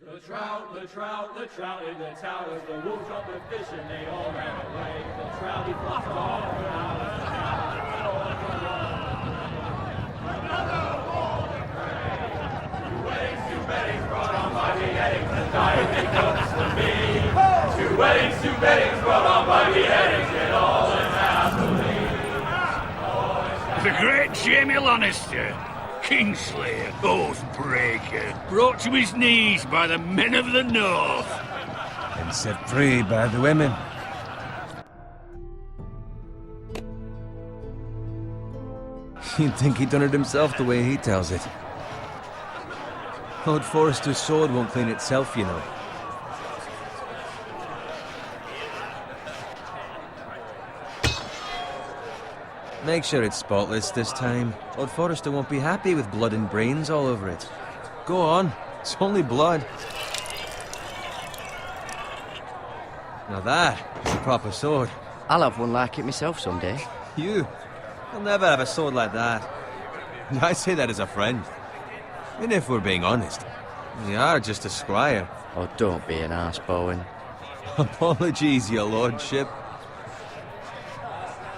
The trout in the towers, the wolves dropped the fish and they all ran away. The trout, he flopped all around. Two weddings brought on by beheadings, and dying cooks for me. Two weddings brought on by beheadings, and all is happily. The great Jamie Lannister, Kingslayer, Oathbreaker, brought to his knees by the men of the North. And set free by the women. You'd think he'd done it himself the way he tells it. Lord Forrester's sword won't clean itself, you know. Make sure it's spotless this time. Lord Forrester won't be happy with blood and brains all over it. Go on, it's only blood. Now that is a proper sword. I'll have one like it myself someday. You? You'll never have a sword like that. And I say that as a friend. And if we're being honest, you are just a squire. Oh, don't be an arse, Bowen. Apologies, your lordship.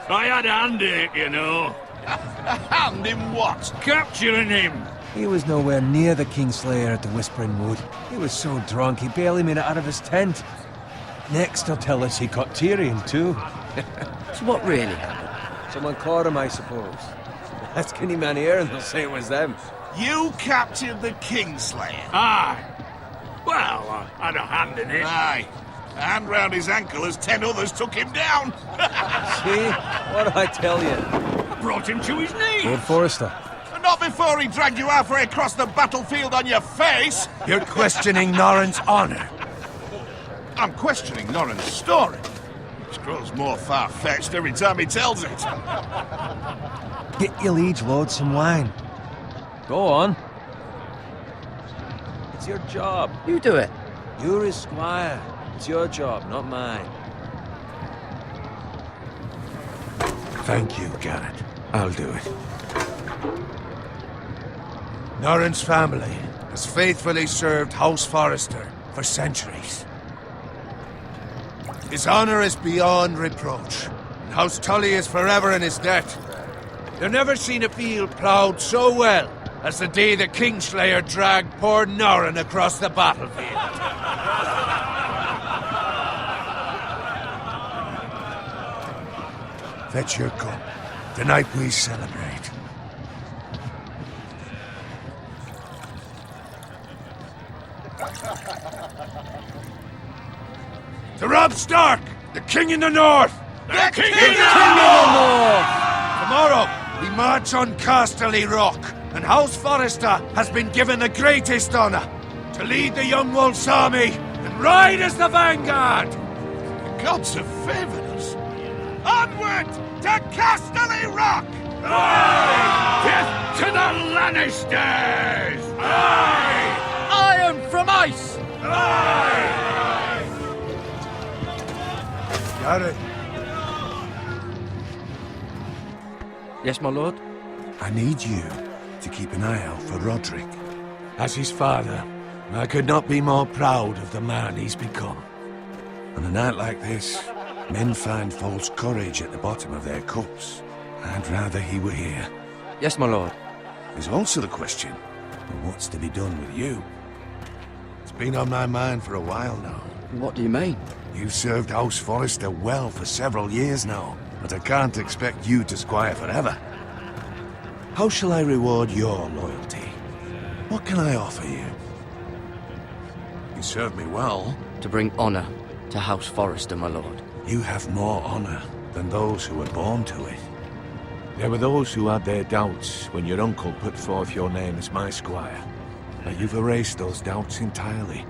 I had a hand in it, you know. A hand in what? Capturing him. He was nowhere near the Kingslayer at the Whispering Wood. He was so drunk he barely made it out of his tent. Next he'll tell us he caught Tyrion too. So what really happened? Someone caught him, I suppose. Ask any man here and they'll say it was them. You captured the Kingslayer? Aye. Well, I had a hand in it. Aye. A hand round his ankle as 10 others took him down. See? What did I tell you? I brought him to his knees. Lord Forrester. Not before he dragged you halfway across the battlefield on your face. You're questioning Norrin's honor. I'm questioning Norrin's story, which grows more far-fetched every time he tells it. Get your liege lord some wine. Go on. It's your job. You do it. You're his squire. It's your job, not mine. Thank you, Garrett. I'll do it. Norrin's family has faithfully served House Forrester for centuries. His honor is beyond reproach, and House Tully is forever in his debt. They've never seen a field ploughed so well as the day the Kingslayer dragged poor Norrin across the battlefield. Fetch your cup. Tonight we celebrate. To Robb Stark, the King in the North! The King in the North! Tomorrow, we march on Casterly Rock, and House Forrester has been given the greatest honor to lead the Young Wolf's army and ride as the vanguard! The gods have favored us. Onward to Casterly Rock! Aye! Death to the Lannisters! Aye! Iron from ice! Aye! Garrett, Yes, my lord? I need you to keep an eye out for Roderick. As his father, I could not be more proud of the man he's become. On a night like this, men find false courage at the bottom of their cups. I'd rather he were here. Yes, my lord. There's also the question of what's to be done with you. It's been on my mind for a while now. What do you mean? You've served House Forrester well for several years now, but I can't expect you to squire forever. How shall I reward your loyalty? What can I offer you? You served me well. To bring honor to House Forrester, my lord. You have more honor than those who were born to it. There were those who had their doubts when your uncle put forth your name as my squire. But you've erased those doubts entirely.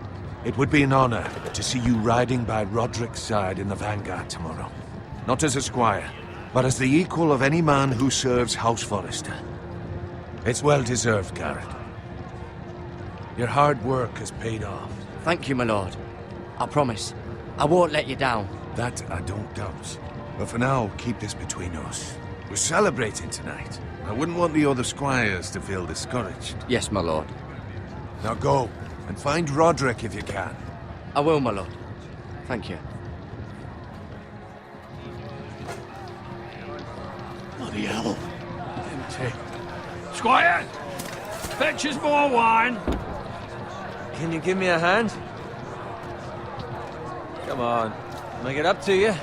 It would be an honor to see you riding by Roderick's side in the vanguard tomorrow. Not as a squire, but as the equal of any man who serves House Forrester. It's well deserved, Garrett. Your hard work has paid off. Thank you, my lord. I promise. I won't let you down. That I don't doubt. But for now, keep this between us. We're celebrating tonight. I wouldn't want the other squires to feel discouraged. Yes, my lord. Now go, And find Roderick if you can. I will, my lord. Thank you. Bloody hell. Empty. Squire! Fetch us more wine. Can you give me a hand? Come on. Make it up to you.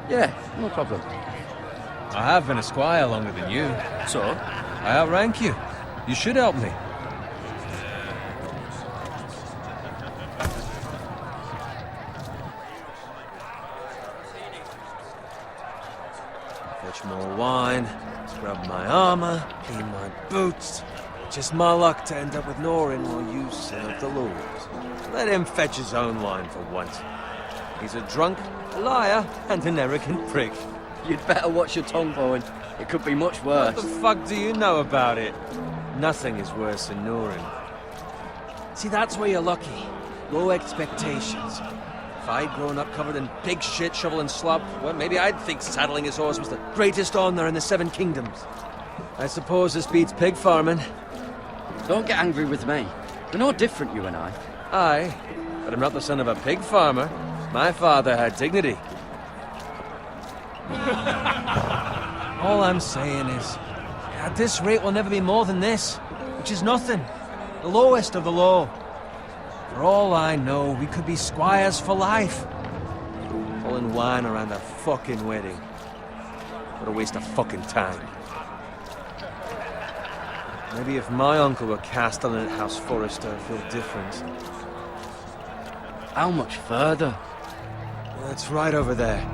Yeah, no problem. I have been a squire longer than you. So? I outrank you. You should help me. Fetch more wine, scrub my armor, clean my boots. Just my luck to end up with Norin while you serve the lords. Let him fetch his own wine for once. He's a drunk, a liar, and an arrogant prick. You'd better watch your tongue, Bowen. It could be much worse. What the fuck do you know about it? Nothing is worse than Norin. See, that's where you're lucky. Low expectations. If I'd grown up covered in pig shit, shovel and slop, well, maybe I'd think saddling his horse was the greatest honor in the Seven Kingdoms. I suppose this beats pig farming. Don't get angry with me. We're no different, you and I. Aye, but I'm not the son of a pig farmer. My father had dignity. All I'm saying is, at this rate we'll never be more than this, which is nothing. The lowest of the low. For all I know, we could be squires for life. Pulling wine around a fucking wedding. What a waste of fucking time. Maybe if my uncle were Castellan at House Forrester, I'd feel different. How much further? It's right over there.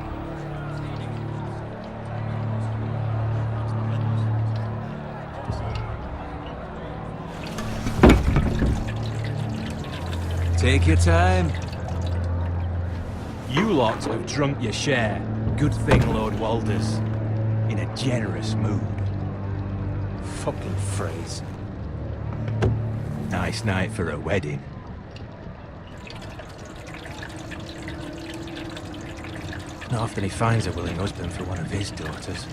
Take your time. You lot have drunk your share. Good thing Lord Walder's in a generous mood. Fucking phrase. Nice night for a wedding. Not often he finds a willing husband for one of his daughters.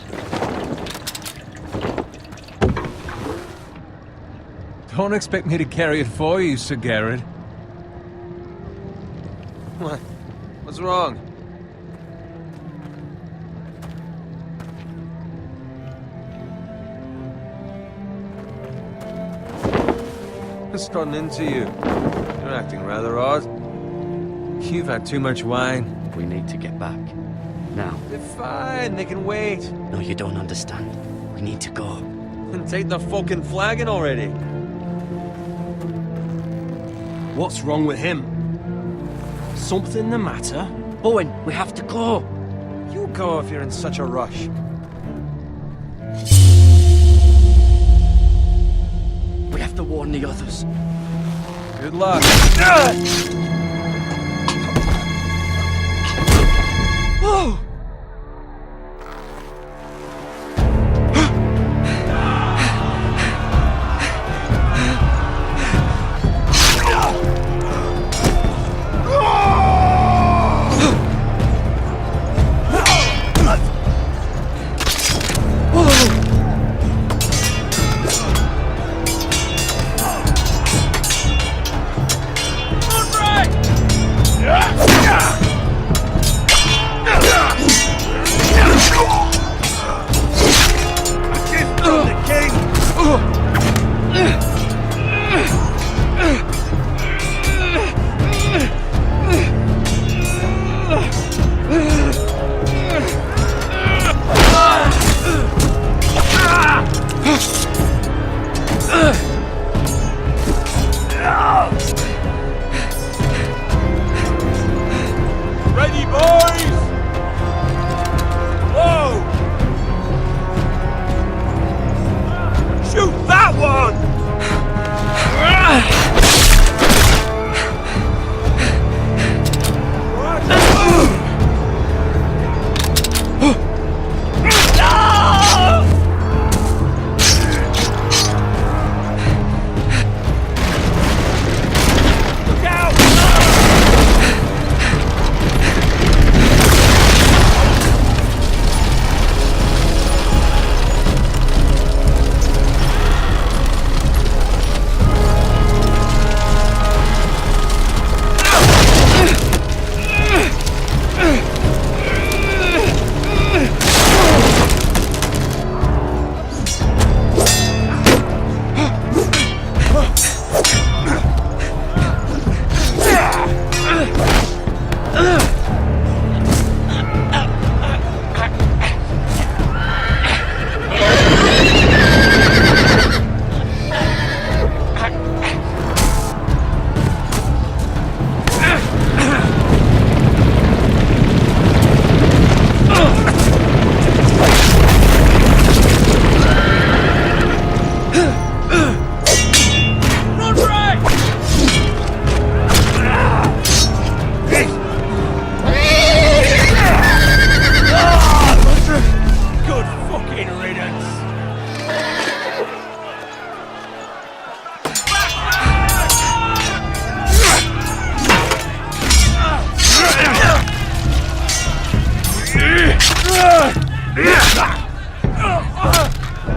Don't expect me to carry it for you, Sir Garrett. What? What's wrong? What's gotten into you? You're acting rather odd. You've had too much wine. We need to get back. Now. They're fine, they can wait. No, you don't understand. We need to go. And take the fucking flagon already. What's wrong with him? Something the matter? Bowen, we have to go. You go if you're in such a rush. We have to warn the others. Good luck. Whoa!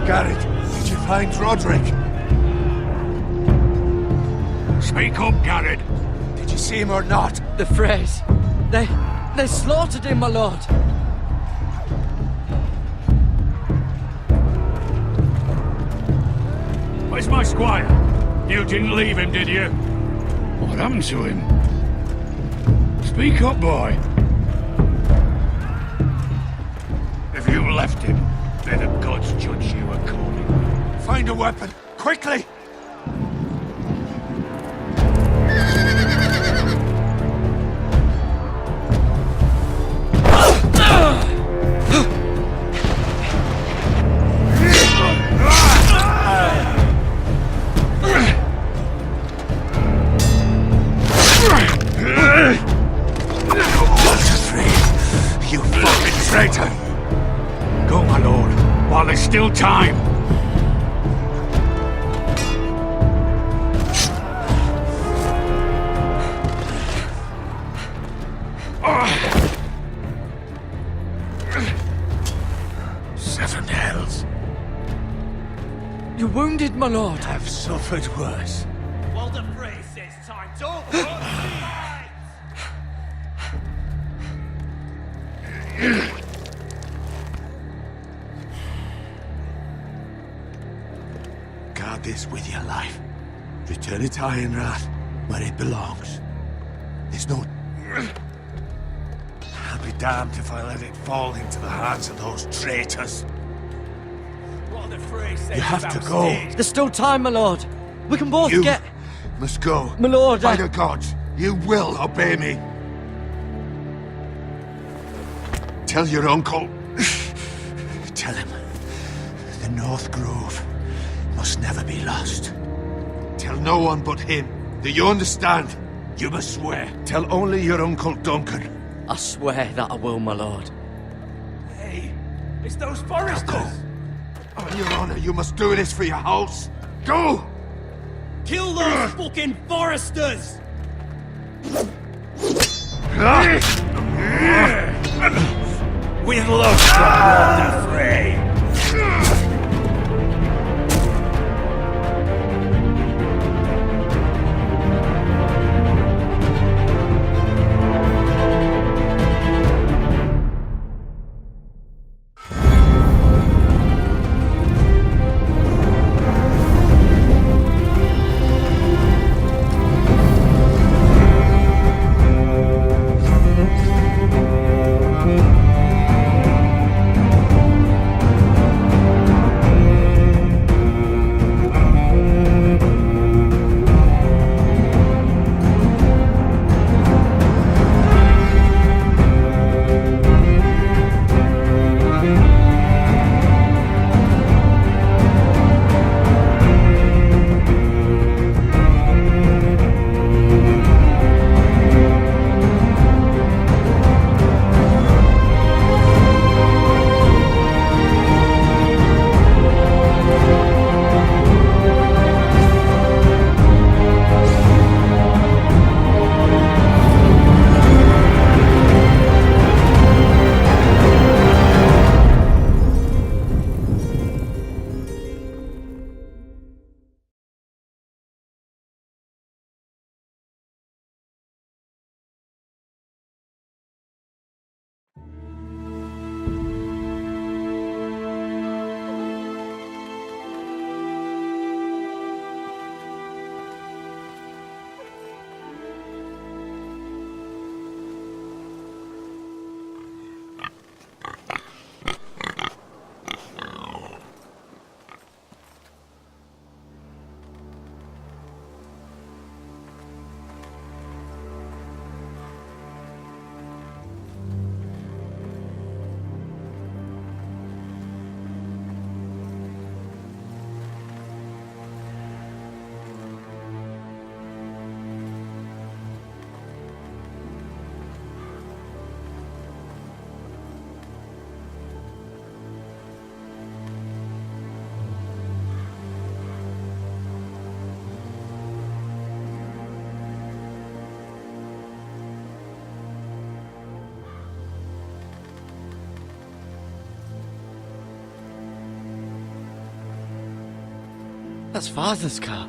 Garrett, did you find Roderick? Speak up, Garrett. Did you see him or not? The Freys. They slaughtered him, my lord. Where's my squire? You didn't leave him, did you? What happened to him? Speak up, boy. If you left him, may the gods judge you accordingly. Find a weapon, quickly! You fucking traitor! Go, my lord, while there's still time. Seven hells. You're wounded, my lord. I've suffered worse. Walder Frey says time's over. Guard this with your life. Return it to Ironrath, where it belongs. There's no... I'll be damned if I let it fall into the hands of those traitors. Walder Frey says You have to go. There's still time, my lord. We can both You get... must go. My lord, By the gods, you will obey me. Tell your uncle. Tell him. The North Grove must never be lost. Tell no one but him. Do you understand? You must swear. Tell only your Uncle Duncan. I swear that I will, my lord. Hey, it's those foresters. Go. On your honor, you must do this for your house. Go! Kill those fucking foresters! With love from Walder Frey. That's Father's car.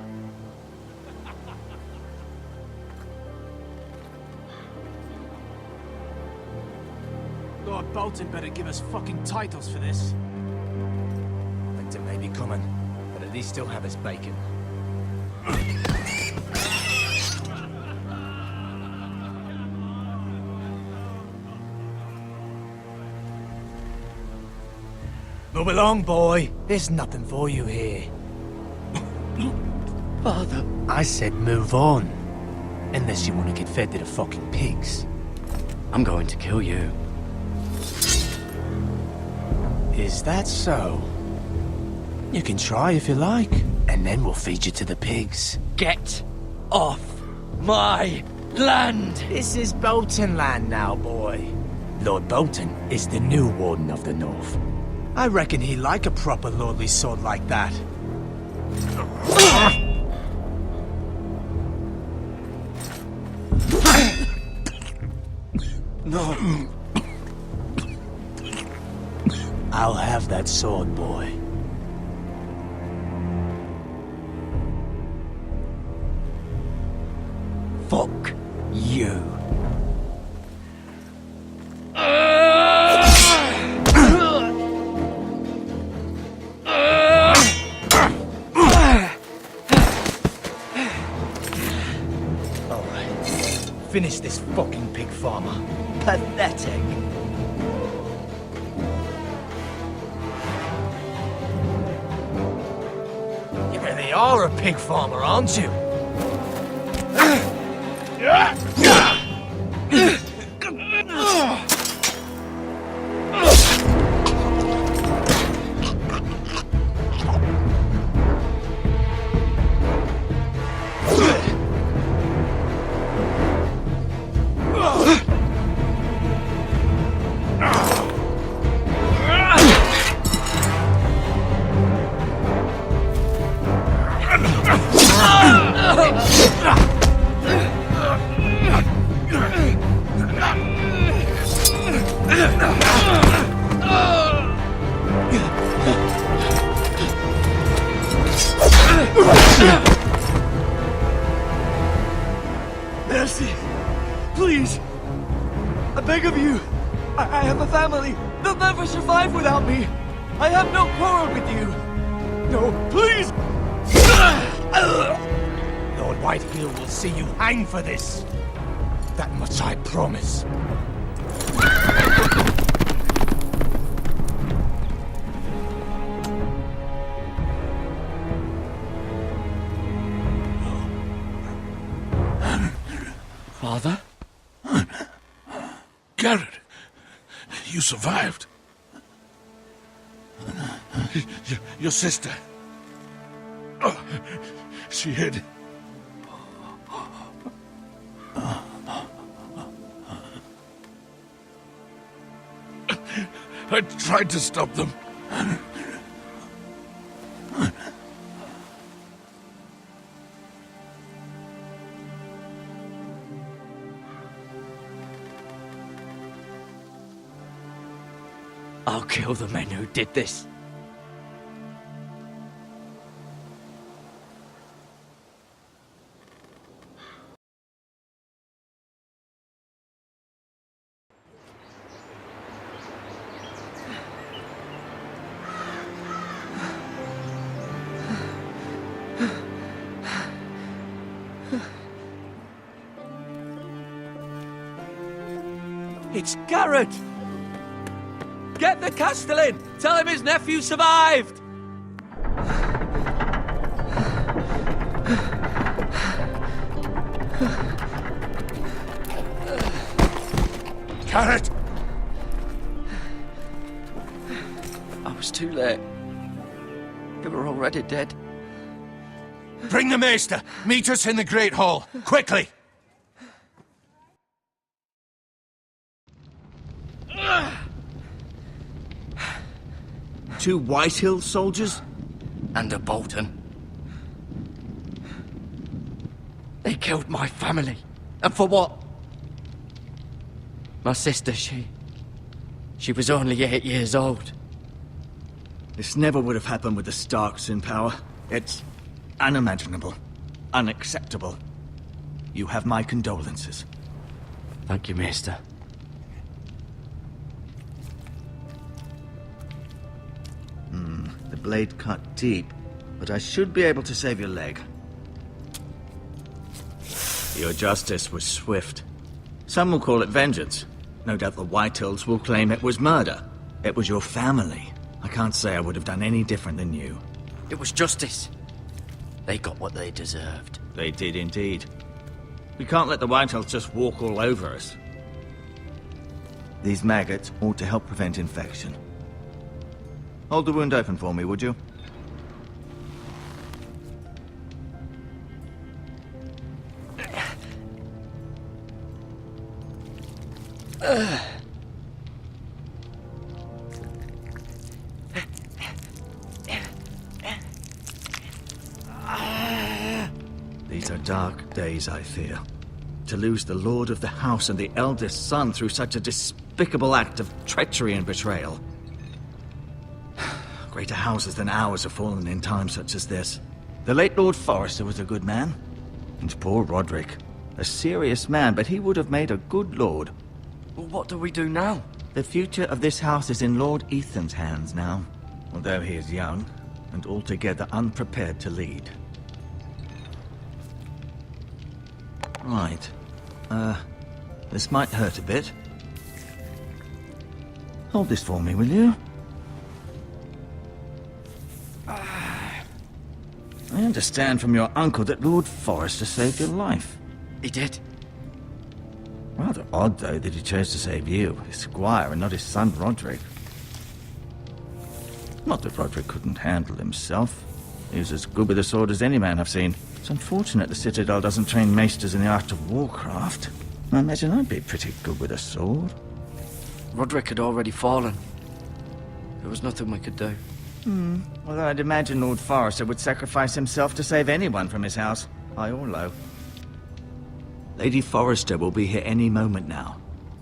Lord Bolton better give us fucking titles for this. Winter may be coming, but at least he'll have his bacon. Move along, boy. There's nothing for you here. Father. I said move on. Unless you want to get fed to the fucking pigs. I'm going to kill you. Is that so? You can try if you like, and then we'll feed you to the pigs. Get off my land! This is Bolton land now, boy. Lord Bolton is the new Warden of the North. I reckon he'd like a proper lordly sword like that. No. I'll have that sword, boy. Fuck you. Finish this fucking pig farmer. Pathetic. You really are a pig farmer, aren't you? Mercy! Please! I beg of you! I have a family! They'll never survive without me! I have no quarrel with you! No, please! Lord Whitehill will see you hang for this. That much I promise. Father? Garrett, you survived. Your sister. Oh, she hid. I tried to stop them. I'll kill the men who did this. It's Garrett! Get the Castellan! Tell him his nephew survived! Garrett! I was too late. They were already dead. Bring the Maester! Meet us in the Great Hall! Quickly! Two Whitehill soldiers? And a Bolton. They killed my family. And for what? My sister, she was only 8 years old. This never would have happened with the Starks in power. It's unimaginable, unacceptable. You have my condolences. Thank you, Maester. The blade cut deep, but I should be able to save your leg. Your justice was swift. Some will call it vengeance. No doubt the Whitehills will claim it was murder. It was your family. I can't say I would have done any different than you. It was justice. They got what they deserved. They did indeed. We can't let the Whitehills just walk all over us. These maggots ought to help prevent infection. Hold the wound open for me, would you? These are dark days, I fear. To lose the lord of the house and the eldest son through such a despicable act of treachery and betrayal. Greater houses than ours have fallen in times such as this. The late Lord Forrester was a good man. And poor Roderick. A serious man, but he would have made a good lord. Well, what do we do now? The future of this house is in Lord Ethan's hands now. Although he is young, and altogether unprepared to lead. Right. This might hurt a bit. Hold this for me, will you? I understand from your uncle that Lord Forrester saved your life. He did. Rather odd, though, that he chose to save you, his squire, and not his son Roderick. Not that Roderick couldn't handle himself. He was as good with a sword as any man I've seen. It's unfortunate the Citadel doesn't train maesters in the art of warcraft. I imagine I'd be pretty good with a sword. Roderick had already fallen. There was nothing we could do. Although I'd imagine Lord Forrester would sacrifice himself to save anyone from his house, high or low. Lady Forrester will be here any moment now.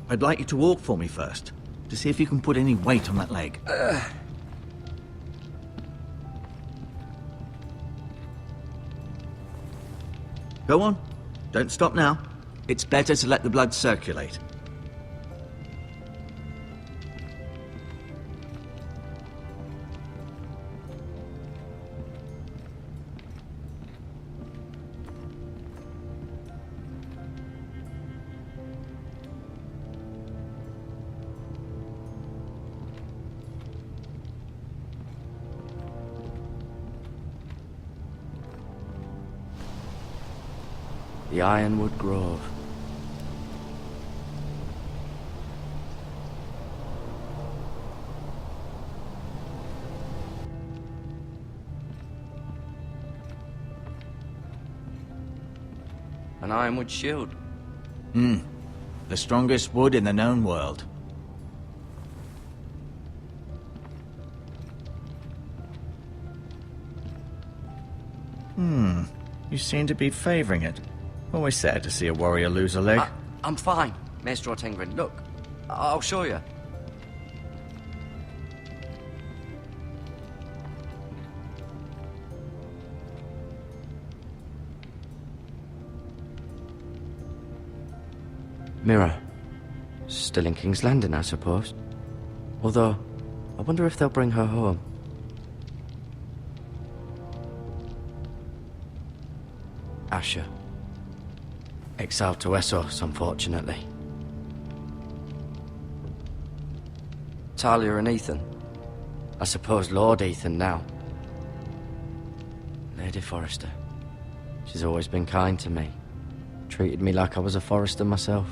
I'd like you to walk for me first, to see if you can put any weight on that leg. Go on. Don't stop now. It's better to let the blood circulate. The Ironwood Grove. An ironwood shield. The strongest wood in the known world. You seem to be favoring it. Always sad to see a warrior lose a leg. I'm fine, Maester Ortengren. Look, I'll show you. Mira. Still in King's Landing, I suppose. Although, I wonder if they'll bring her home. Asher. Exiled to Essos, unfortunately. Talia and Ethan. I suppose Lord Ethan now. Lady Forrester. She's always been kind to me. Treated me like I was a Forrester myself.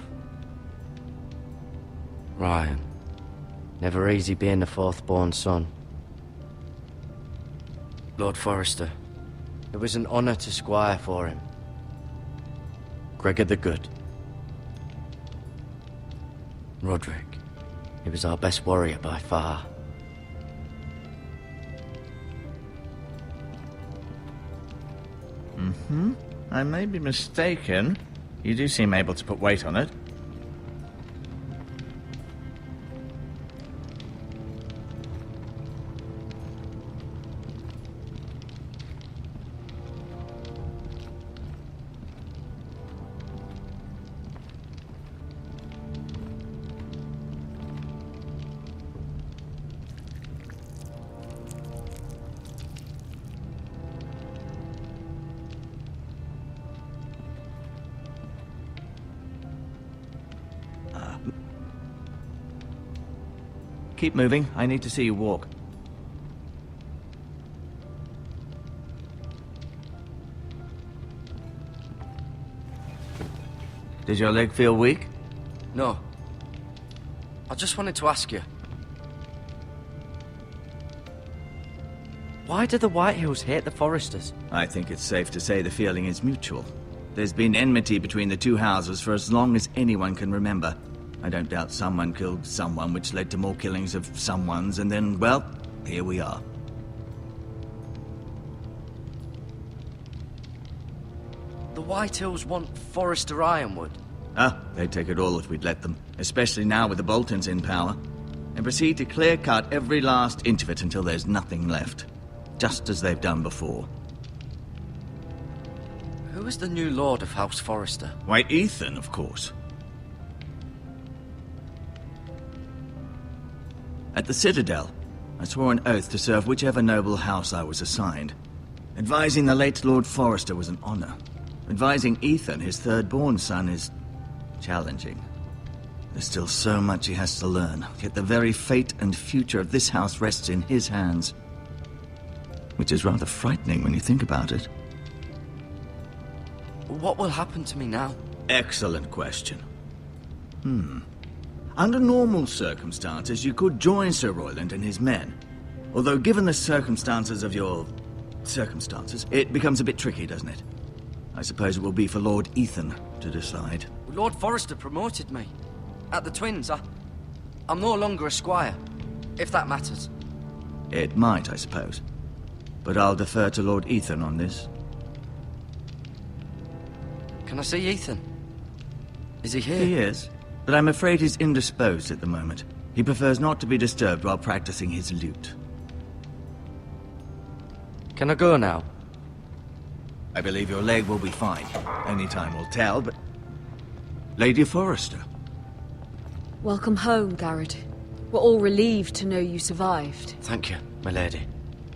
Ryan. Never easy being the fourth-born son. Lord Forrester. It was an honor to squire for him. Gregor the Good. Roderick. He was our best warrior by far. I may be mistaken. You do seem able to put weight on it. keep moving. I need to see you walk. Does your leg feel weak? No. I just wanted to ask you. Why do the Whitehills hate the Forresters? I think it's safe to say the feeling is mutual. There's been enmity between the two houses for as long as anyone can remember. I don't doubt someone killed someone, which led to more killings of someones, and then, well, here we are. The Whitehills want Forrester Ironwood. Ah, they'd take it all if we'd let them, especially now with the Boltons in power, and proceed to clear-cut every last inch of it until there's nothing left. Just as they've done before. Who is the new Lord of House Forrester? Why, Ethan, of course. At the Citadel, I swore an oath to serve whichever noble house I was assigned. Advising the late Lord Forrester was an honor. Advising Ethan, his third-born son, is challenging. There's still so much he has to learn, yet the very fate and future of this house rests in his hands. Which is rather frightening when you think about it. What will happen to me now? Excellent question. Under normal circumstances, you could join Sir Royland and his men. Although given the circumstances of your... circumstances, it becomes a bit tricky, doesn't it? I suppose it will be for Lord Ethan to decide. Lord Forrester promoted me. At the Twins, I'm no longer a squire, if that matters. It might, I suppose. But I'll defer to Lord Ethan on this. Can I see Ethan? Is he here? He is, but I'm afraid he's indisposed at the moment. He prefers not to be disturbed while practicing his lute. Can I go now? I believe your leg will be fine. Only time will tell, but... Lady Forrester. Welcome home, Garrett. We're all relieved to know you survived. Thank you, my lady.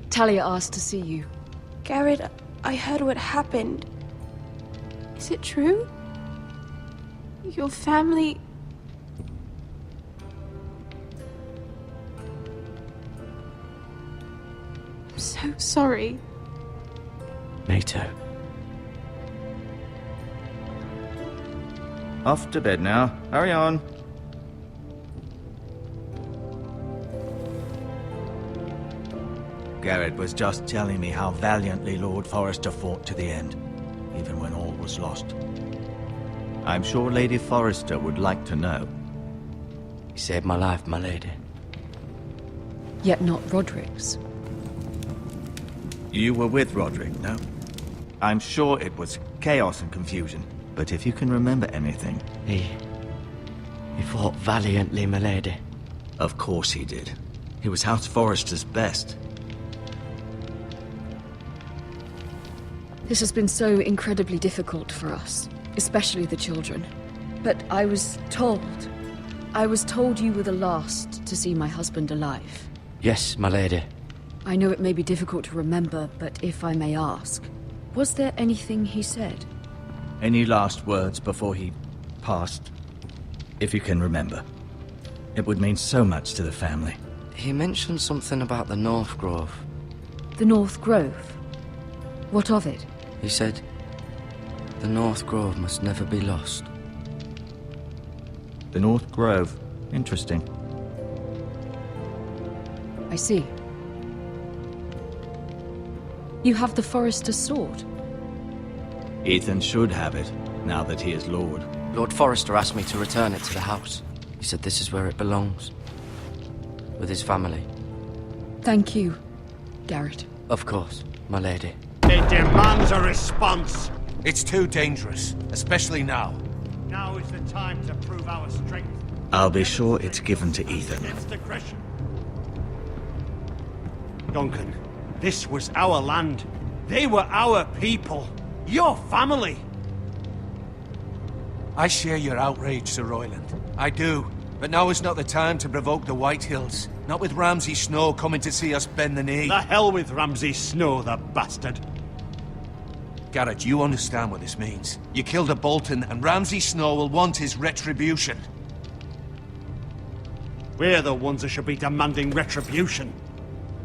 Talia asked to see you. Garrett, I heard what happened. Is it true? Your family... I'm so sorry. Me too. Off to bed now. Hurry on. Garrett was just telling me how valiantly Lord Forrester fought to the end, even when all was lost. I'm sure Lady Forrester would like to know. He saved my life, my lady. Yet not Roderick's. You were with Roderick, no? I'm sure it was chaos and confusion, but if you can remember anything... He fought valiantly, my lady. Of course he did. He was House Forrester's best. This has been so incredibly difficult for us, especially the children. But I was told you were the last to see my husband alive. Yes, my lady. I know it may be difficult to remember, but if I may ask, was there anything he said? Any last words before he passed? If you can remember. It would mean so much to the family. He mentioned something about the North Grove. The North Grove? What of it? He said, the North Grove must never be lost. The North Grove. Interesting. I see. You have the Forrester's sword. Ethan should have it, now that he is Lord. Lord Forrester asked me to return it to the house. He said this is where it belongs. With his family. Thank you, Garrett. Of course, my lady. It demands a response. It's too dangerous, especially now. Now is the time to prove our strength. I'll be sure it's given to Ethan. Against aggression. Duncan, this was our land. They were our people. Your family. I share your outrage, Sir Royland. I do. But now is not the time to provoke the Whitehills. Not with Ramsay Snow coming to see us bend the knee. The hell with Ramsay Snow, the bastard. Garrett, you understand what this means. You killed a Bolton, and Ramsay Snow will want his retribution. We're the ones that should be demanding retribution.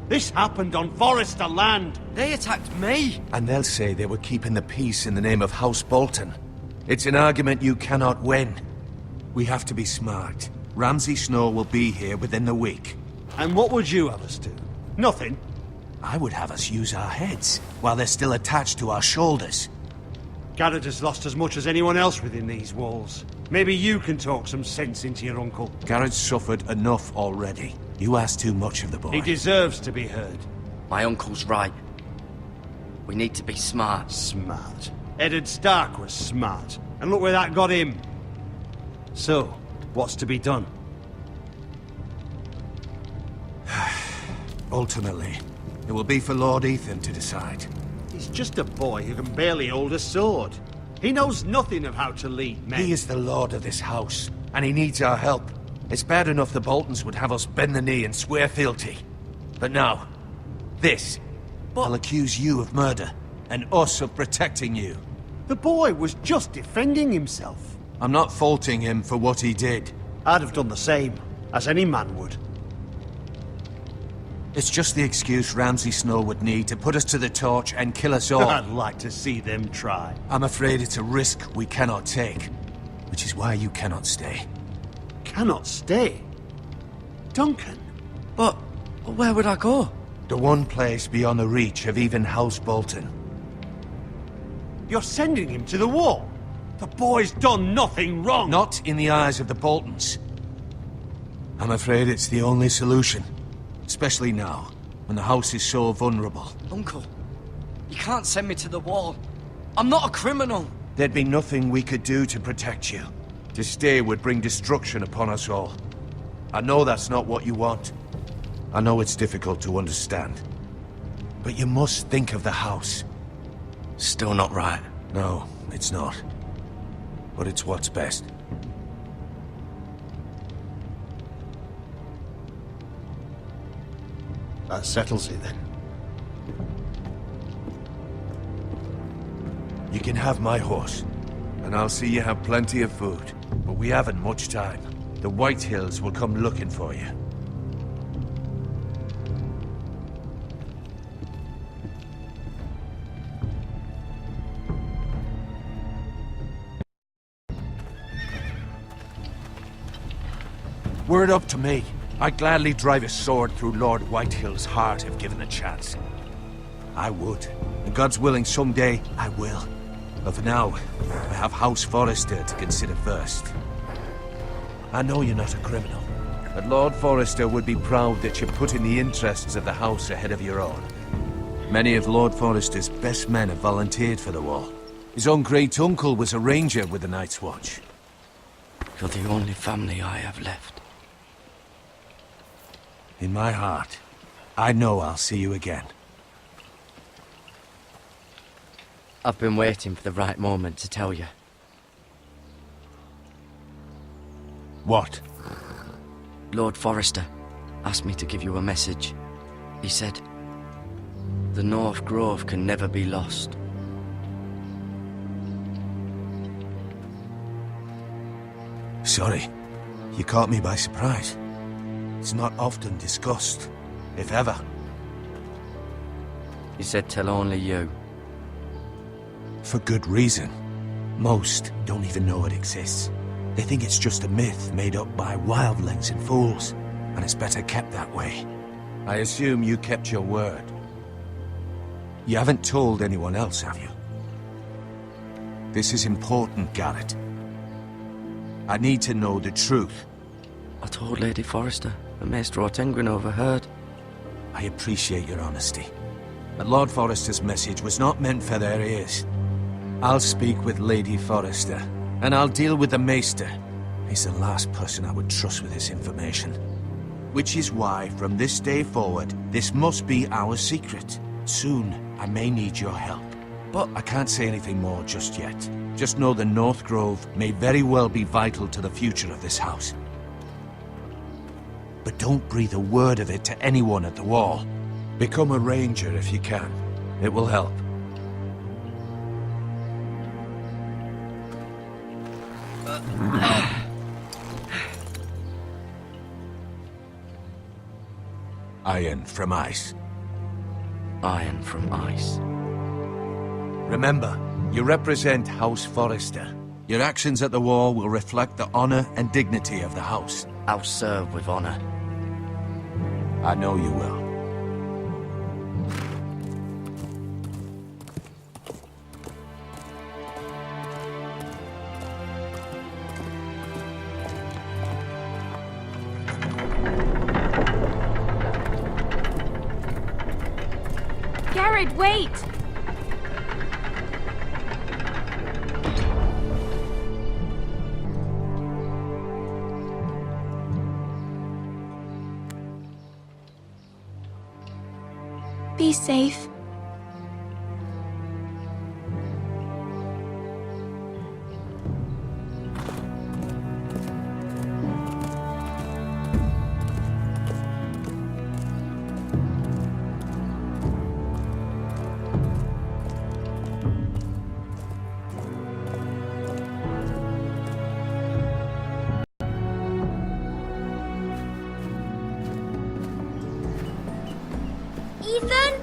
This happened on Forrester land. They attacked me! And they'll say they were keeping the peace in the name of House Bolton. It's an argument you cannot win. We have to be smart. Ramsay Snow will be here within the week. And what would you have us do? Nothing. I would have us use our heads, while they're still attached to our shoulders. Garrett has lost as much as anyone else within these walls. Maybe you can talk some sense into your uncle. Garrett's suffered enough already. You ask too much of the boy. He deserves to be heard. My uncle's right. We need to be smart. Smart. Eddard Stark was smart. And look where that got him. So, what's to be done? Ultimately, it will be for Lord Ethan to decide. He's just a boy who can barely hold a sword. He knows nothing of how to lead men. He is the lord of this house, and he needs our help. It's bad enough the Boltons would have us bend the knee and swear fealty. But now, this. I'll accuse you of murder, and us of protecting you. The boy was just defending himself. I'm not faulting him for what he did. I'd have done the same, as any man would. It's just the excuse Ramsay Snow would need to put us to the torch and kill us all. I'd like to see them try. I'm afraid it's a risk we cannot take, which is why you cannot stay. Cannot stay? Duncan? But where would I go? The one place beyond the reach of even House Bolton. You're sending him to the wall? The boy's done nothing wrong! Not in the eyes of the Boltons. I'm afraid it's the only solution. Especially now, when the house is so vulnerable. Uncle, you can't send me to the wall. I'm not a criminal. There'd be nothing we could do to protect you. To stay would bring destruction upon us all. I know that's not what you want. I know it's difficult to understand. But you must think of the house. Still not right. No, it's not. But it's what's best. That settles it then. You can have my horse, and I'll see you have plenty of food. But we haven't much time. The White Hills will come looking for you. Were it up to me, I'd gladly drive a sword through Lord Whitehill's heart if given the chance. I would. And God's willing, someday I will. But for now, I have House Forrester to consider first. I know you're not a criminal, but Lord Forrester would be proud that you're putting the interests of the house ahead of your own. Many of Lord Forrester's best men have volunteered for the wall. His own great-uncle was a ranger with the Night's Watch. You're the only family I have left. In my heart, I know I'll see you again. I've been waiting for the right moment to tell you. What? Lord Forrester asked me to give you a message. He said, the North Grove can never be lost. Sorry, you caught me by surprise. It's not often discussed, if ever. He said tell only you. For good reason. Most don't even know it exists. They think it's just a myth made up by wildlings and fools, and it's better kept that way. I assume you kept your word. You haven't told anyone else, have you? This is important, Garrett. I need to know the truth. I told Lady Forrester, but Maester Ortengryn overheard. I appreciate your honesty. But Lord Forrester's message was not meant for their ears. I'll speak with Lady Forrester, and I'll deal with the Maester. He's the last person I would trust with this information. Which is why, from this day forward, this must be our secret. Soon, I may need your help. But I can't say anything more just yet. Just know the North Grove may very well be vital to the future of this house. But don't breathe a word of it to anyone at the wall. Become a ranger if you can. It will help. iron from ice. Iron from ice. Remember, you represent House Forrester. Your actions at the war will reflect the honor and dignity of the house. I'll serve with honor. I know you will. Garrett, wait! Be safe. Ethan?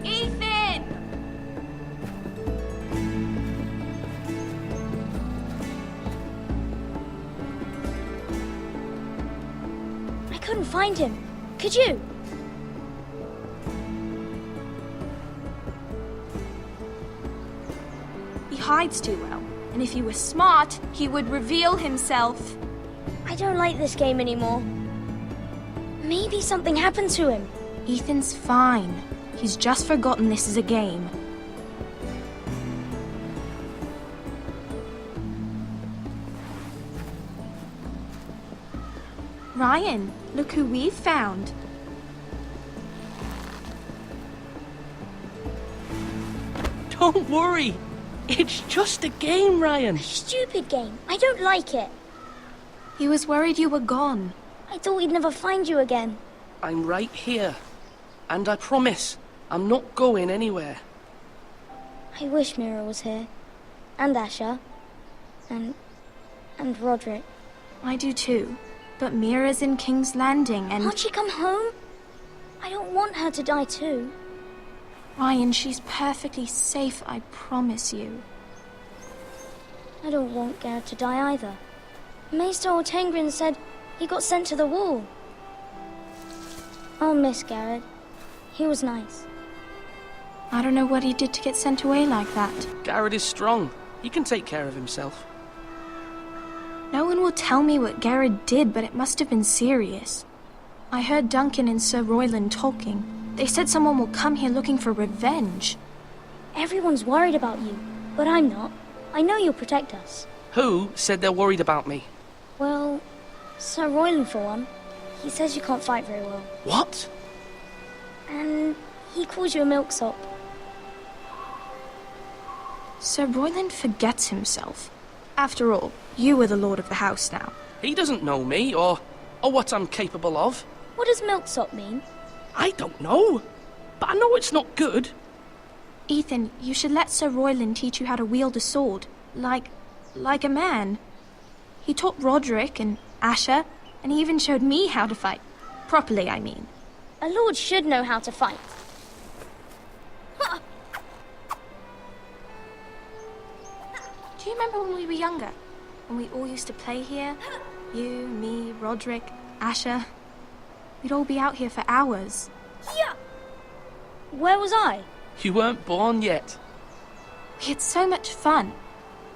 Ethan! I couldn't find him. Could you? He hides too well, and if he was smart, he would reveal himself. I don't like this game anymore. Maybe something happened to him. Ethan's fine. He's just forgotten this is a game. Ryan, look who we've found. Don't worry. It's just a game, Ryan. Stupid game. I don't like it. He was worried you were gone. I thought we'd never find you again. I'm right here. And I promise, I'm not going anywhere. I wish Mira was here. And Asher. And Roderick. I do too. But Mira's in King's Landing and... Can't she come home? I don't want her to die too. Ryan, she's perfectly safe, I promise you. I don't want Garrett to die either. Maester Ortengrin said he got sent to the wall. I'll miss Garrett. He was nice. I don't know what he did to get sent away like that. Garrett is strong. He can take care of himself. No one will tell me what Garrett did, but it must have been serious. I heard Duncan and Sir Royland talking. They said someone will come here looking for revenge. Everyone's worried about you, but I'm not. I know you'll protect us. Who said they're worried about me? Well, Sir Royland for one. He says you can't fight very well. What? And he calls you a milksop. Sir Royland forgets himself. After all, you are the lord of the house now. He doesn't know me, or what I'm capable of. What does milksop mean? I don't know, but I know it's not good. Ethan, you should let Sir Royland teach you how to wield a sword. Like a man. He taught Roderick and Asher, and he even showed me how to fight. Properly, I mean. A lord should know how to fight. Do you remember when we were younger? When we all used to play here? You, me, Roderick, Asher. We'd all be out here for hours. Yeah. Where was I? You weren't born yet. We had so much fun.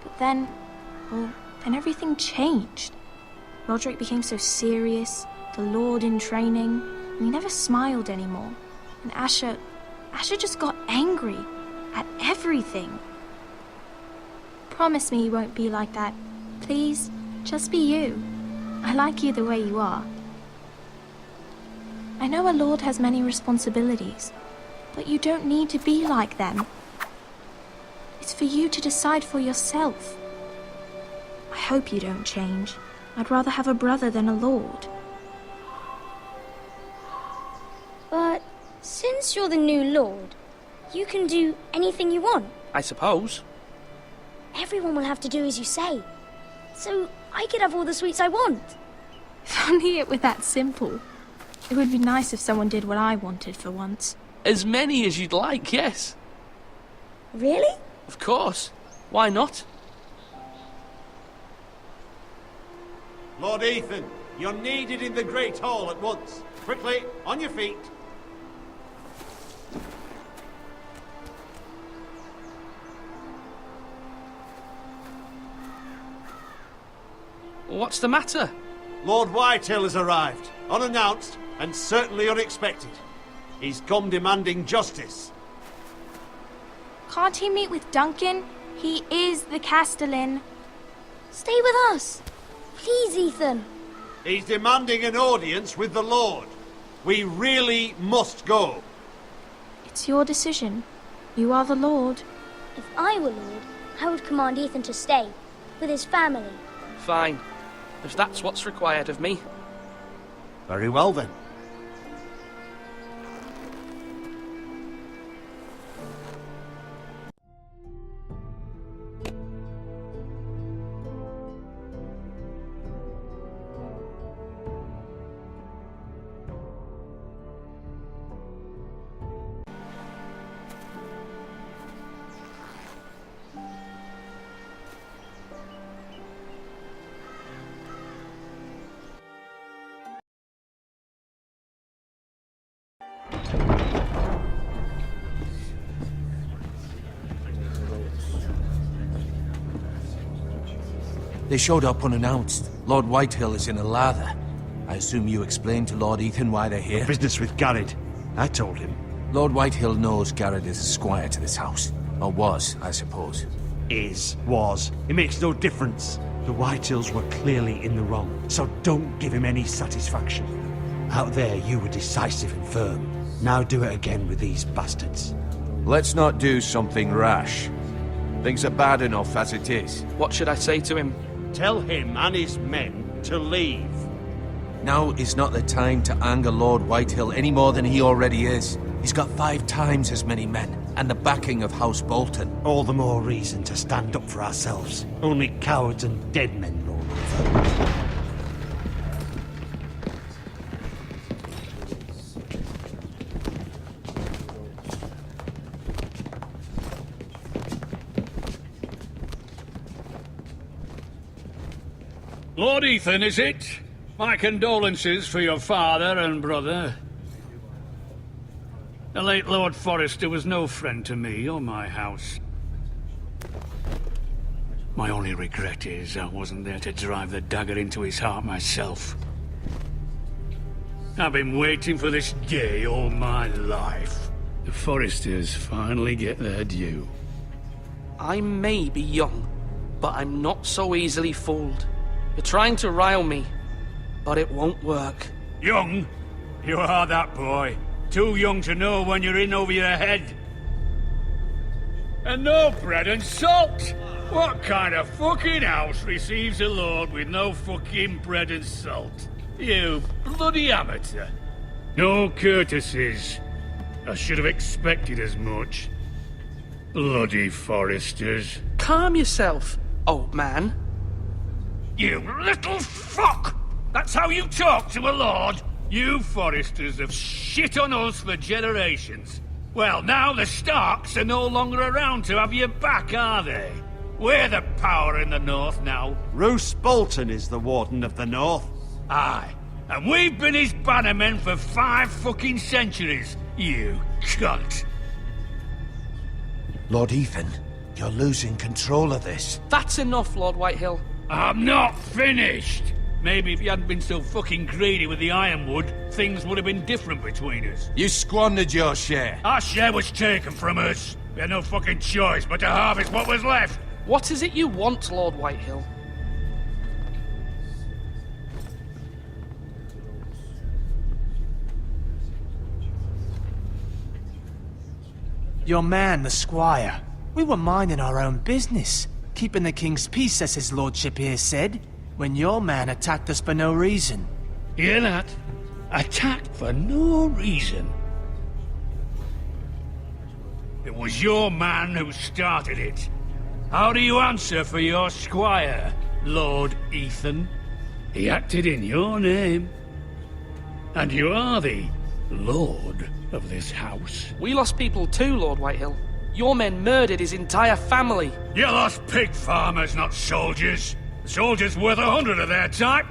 But then everything changed. Roderick became so serious, the Lord in training, and he never smiled anymore. And Asher just got angry at everything. Promise me you won't be like that. Please, just be you. I like you the way you are. I know a lord has many responsibilities, but you don't need to be like them. It's for you to decide for yourself. I hope you don't change. I'd rather have a brother than a lord. But since you're the new lord, you can do anything you want. I suppose. Everyone will have to do as you say. So I could have all the sweets I want. Funny it were that simple. It would be nice if someone did what I wanted for once. As many as you'd like, yes. Really? Of course. Why not? Lord Ethan, you're needed in the Great Hall at once. Quickly, on your feet. What's the matter? Lord Whitehill has arrived, unannounced and certainly unexpected. He's come demanding justice. Can't he meet with Duncan? He is the Castellan. Stay with us. Please, Ethan. He's demanding an audience with the Lord. We really must go. It's your decision. You are the Lord. If I were Lord, I would command Ethan to stay, with his family. Fine. If that's what's required of me. Very well then. They showed up unannounced. Lord Whitehill is in a lather. I assume you explained to Lord Ethan why they're here? No business with Garrett. I told him. Lord Whitehill knows Garrett is a squire to this house. Or was, I suppose. Was. It makes no difference. The Whitehills were clearly in the wrong, so don't give him any satisfaction. Out there, you were decisive and firm. Now do it again with these bastards. Let's not do something rash. Things are bad enough as it is. What should I say to him? Tell him and his men to leave. Now is not the time to anger Lord Whitehill any more than he already is. He's got 5 times as many men, and the backing of House Bolton. All the more reason to stand up for ourselves. Only cowards and dead men roll over. Lord Ethan, is it? My condolences for your father and brother. The late Lord Forrester was no friend to me or my house. My only regret is I wasn't there to drive the dagger into his heart myself. I've been waiting for this day all my life. The Forresters finally get their due. I may be young, but I'm not so easily fooled. You're trying to rile me, but it won't work. Young? You are that boy. Too young to know when you're in over your head. And no bread and salt! What kind of fucking house receives a lord with no fucking bread and salt? You bloody amateur. No courtesies. I should have expected as much. Bloody Forresters. Calm yourself, old man. You little fuck! That's how you talk to a lord? You Forresters have shit on us for generations. Well, now the Starks are no longer around to have your back, are they? We're the power in the north now. Roose Bolton is the Warden of the North. Aye, and we've been his bannermen for 5 fucking centuries, you cunt. Lord Ethan, you're losing control of this. That's enough, Lord Whitehill. I'm not finished! Maybe if you hadn't been so fucking greedy with the ironwood, things would have been different between us. You squandered your share. Our share was taken from us. We had no fucking choice but to harvest what was left. What is it you want, Lord Whitehill? Your man, the squire. We were minding our own business. Keeping the king's peace, as his lordship here said, when your man attacked us for no reason. Hear that? Attacked for no reason. It was your man who started it. How do you answer for your squire, Lord Ethan? He acted in your name. And you are the lord of this house. We lost people too, Lord Whitehill. Your men murdered his entire family. You lost pig farmers, not soldiers. The soldiers worth 100 of their type.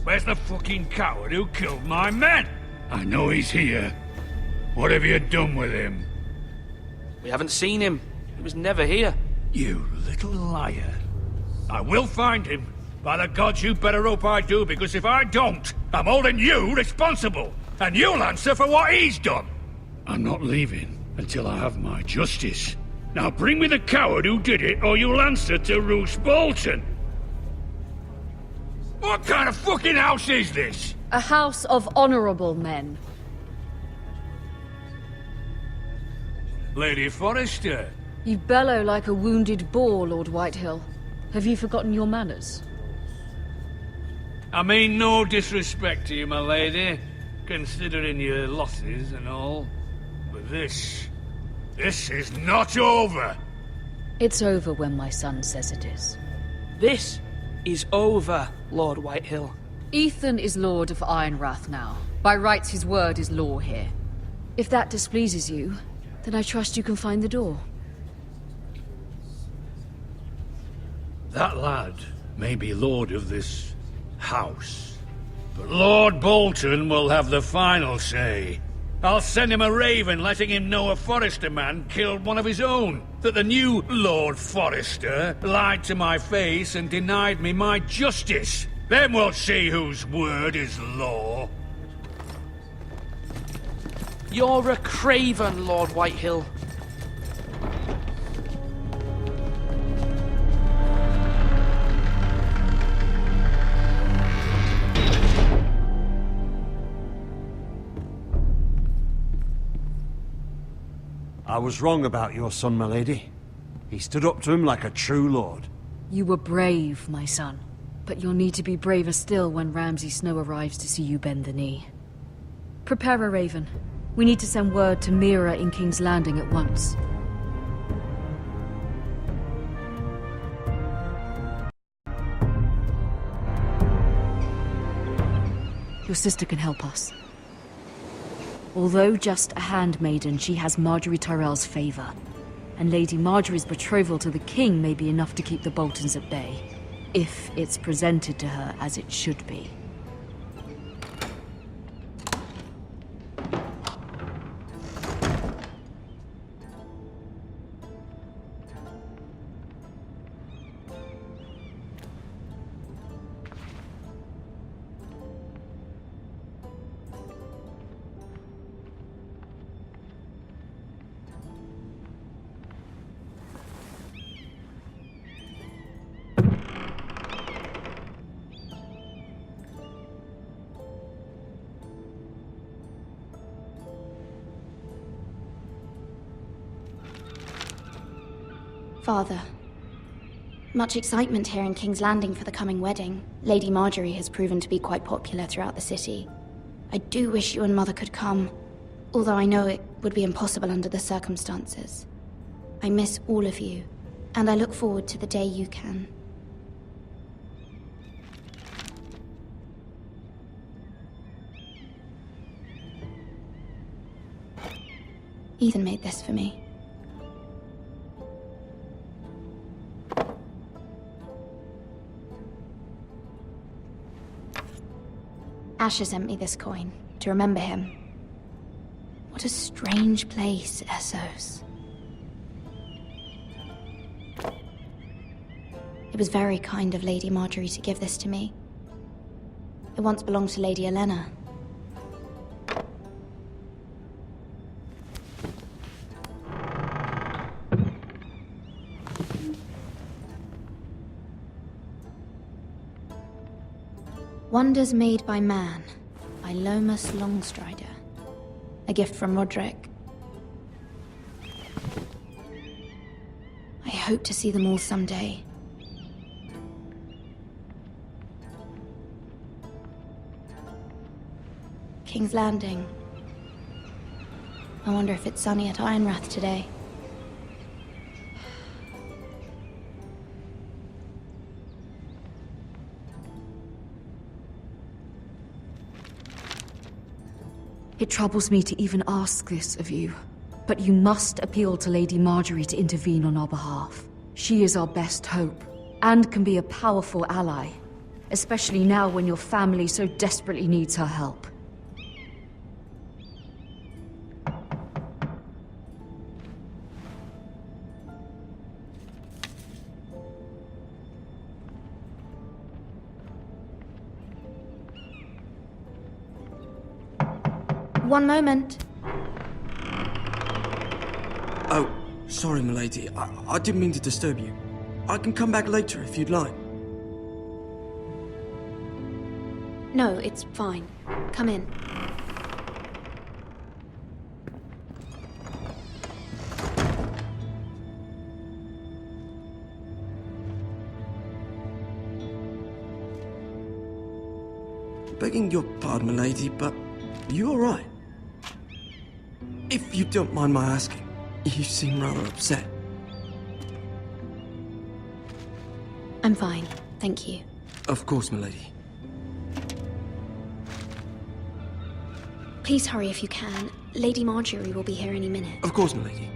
Where's the fucking coward who killed my men? I know he's here. What have you done with him? We haven't seen him. He was never here. You little liar. I will find him. By the gods, you better hope I do, because if I don't, I'm holding you responsible. And you'll answer for what he's done. I'm not leaving until I have my justice. Now bring me the coward who did it, or you'll answer to Roose Bolton. What kind of fucking house is this? A house of honorable men. Lady Forrester. You bellow like a wounded boar, Lord Whitehill. Have you forgotten your manners? I mean no disrespect to you, my lady, considering your losses and all. But this is not over. It's over when my son says it is. This is over, Lord Whitehill. Ethan is Lord of Ironrath now. By rights, his word is law here. If that displeases you, then I trust you can find the door. That lad may be lord of this house, but Lord Bolton will have the final say. I'll send him a raven letting him know a Forrester man killed one of his own. That the new Lord Forrester lied to my face and denied me my justice. Then we'll see whose word is law. You're a craven, Lord Whitehill. I was wrong about your son, my lady. He stood up to him like a true lord. You were brave, my son. But you'll need to be braver still when Ramsay Snow arrives to see you bend the knee. Prepare a raven. We need to send word to Mira in King's Landing at once. Your sister can help us. Although just a handmaiden, she has Marjorie Tyrell's favor. And Lady Marjorie's betrothal to the king may be enough to keep the Boltons at bay. If it's presented to her as it should be. Father, much excitement here in King's Landing for the coming wedding. Lady Marjorie has proven to be quite popular throughout the city. I do wish you and Mother could come, although I know it would be impossible under the circumstances. I miss all of you, and I look forward to the day you can. Ethan made this for me. Asher sent me this coin, to remember him. What a strange place, Essos. It was very kind of Lady Marjorie to give this to me. It once belonged to Lady Elena. Wonders Made by Man, by Lomas Longstrider. A gift from Roderick. I hope to see them all someday. King's Landing. I wonder if it's sunny at Ironrath today. It troubles me to even ask this of you, but you must appeal to Lady Marjorie to intervene on our behalf. She is our best hope, and can be a powerful ally, especially now when your family so desperately needs her help. One moment. Oh, sorry, milady. I didn't mean to disturb you. I can come back later if you'd like. No, it's fine. Come in. Begging your pardon, milady, but you all right? If you don't mind my asking, you seem rather upset. I'm fine, thank you. Of course, milady. Please hurry if you can. Lady Marjorie will be here any minute. Of course, milady.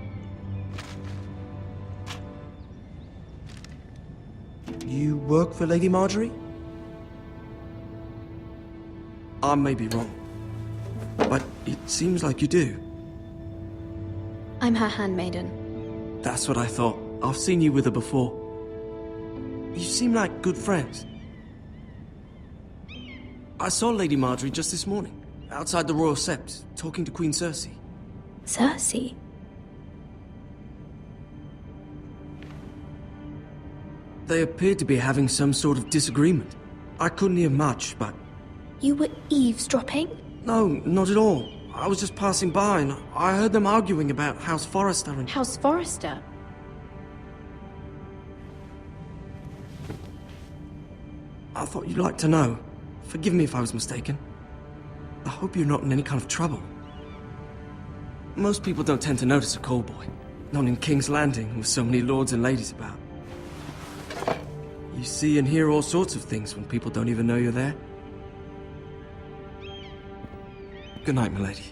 You work for Lady Marjorie? I may be wrong, but it seems like you do. I'm her handmaiden. That's what I thought. I've seen you with her before. You seem like good friends. I saw Lady Marjorie just this morning, outside the Royal Sept, talking to Queen Cersei. Cersei? They appeared to be having some sort of disagreement. I couldn't hear much, but... You were eavesdropping? No, not at all. I was just passing by and I heard them arguing about House Forrester and... House Forrester? I thought you'd like to know. Forgive me if I was mistaken. I hope you're not in any kind of trouble. Most people don't tend to notice a call boy. Not in King's Landing with so many lords and ladies about. You see and hear all sorts of things when people don't even know you're there. Good night, milady.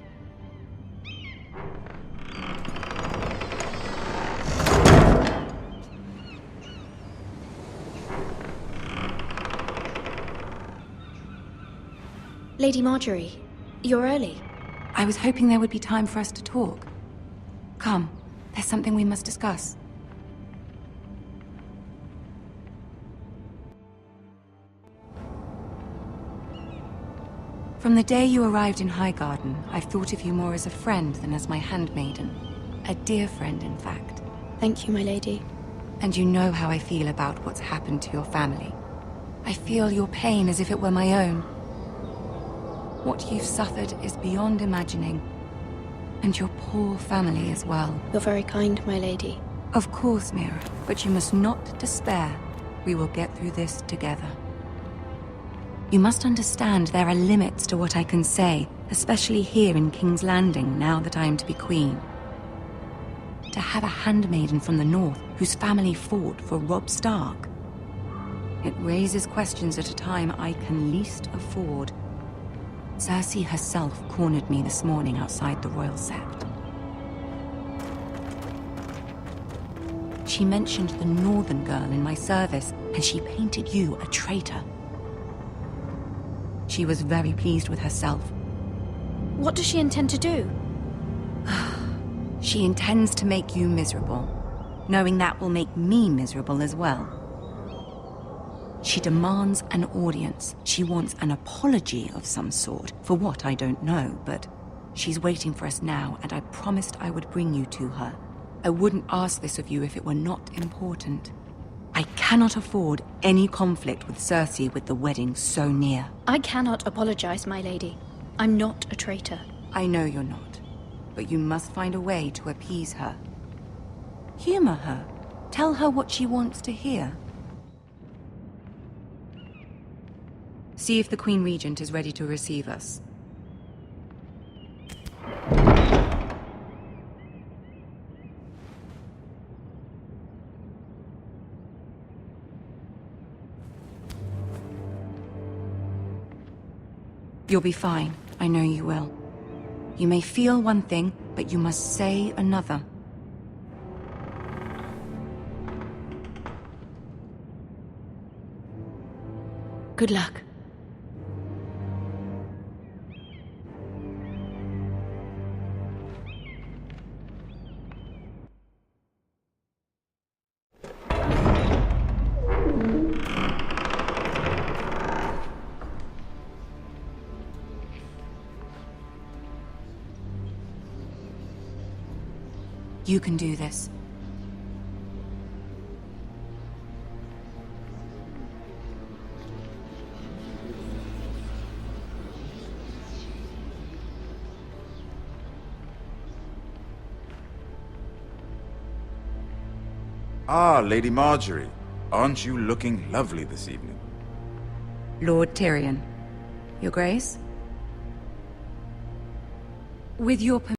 Lady Marjorie, you're early. I was hoping there would be time for us to talk. Come, there's something we must discuss. From the day you arrived in Highgarden, I've thought of you more as a friend than as my handmaiden. A dear friend, in fact. Thank you, my lady. And you know how I feel about what's happened to your family. I feel your pain as if it were my own. What you've suffered is beyond imagining. And your poor family as well. You're very kind, my lady. Of course, Mira, but you must not despair. We will get through this together. You must understand there are limits to what I can say, especially here in King's Landing, now that I am to be queen. To have a handmaiden from the north whose family fought for Robb Stark. It raises questions at a time I can least afford. Cersei herself cornered me this morning outside the Royal Sept. She mentioned the northern girl in my service, and she painted you a traitor. She was very pleased with herself. What does she intend to do? She intends to make you miserable, knowing that will make me miserable as well. She demands an audience. She wants an apology of some sort, for what I don't know, but she's waiting for us now, and I promised I would bring you to her. I wouldn't ask this of you if it were not important. I cannot afford any conflict with Cersei with the wedding so near. I cannot apologize, my lady. I'm not a traitor. I know you're not, but you must find a way to appease her. Humor her. Tell her what she wants to hear. See if the Queen Regent is ready to receive us. You'll be fine. I know you will. You may feel one thing, but you must say another. Good luck. You can do this. Ah, Lady Marjorie. Aren't you looking lovely this evening? Lord Tyrion. Your Grace? With your permission.